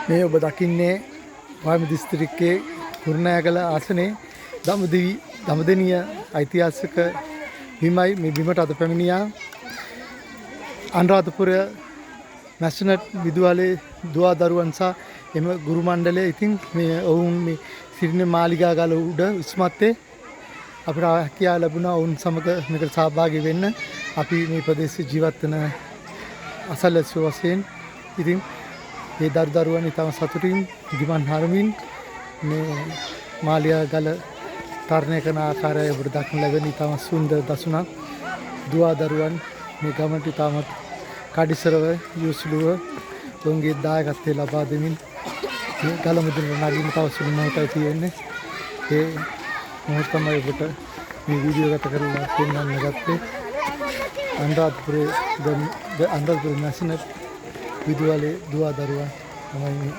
මේ ඔබ දකින්නේ වයඹ දිස්ත්‍රික්කයේ කුරුණෑගල ආසනයේ දඹදෙණිය ඓතිහාසික බිමයි. මේ බිමට අද පැමිණියා අනුරාධපුර නැෂනල් විදුහලේ දුවා දරුවන් සහ එම ගුරු මණ්ඩලය. ඉතින් මේ ඔවුන් මේ සිරින මාලිගා ගල උඩ උස්මත්තේ අපිට හැකියාව ලැබුණා ඔවුන් සමග මේකට සහභාගී වෙන්න. අපි මේ ප්‍රදේශයේ ජීවත් වෙන අසල්වැසියෝ වශයෙන් ඉතින් මේ දරුවන් ඉතාම සතුටින් ගිමන් හරමින් මේ මාලිගා ගල තරණය කරන ආකාරය ඔබට දක්න ලැබෙන ඉතාම සුන්දර දසුණක්. දුවා දරුවන් මේ ගමට ඉතාමත් කඩිසරව යොසුලුව ඔවුන්ගේ දායකත්වය ලබා දෙමින් ගල මුදුන නගින්න තව සුළු මොහොතයි තියෙන්නේ. ඒ මොහොත තමයි ඔබට මේ වීඩියෝ ගත කරලා පෙන්වන්න ගත්තේ. අනුරාධපුර නැෂනල් විදුහලේ දුවා දරුවන් තමයි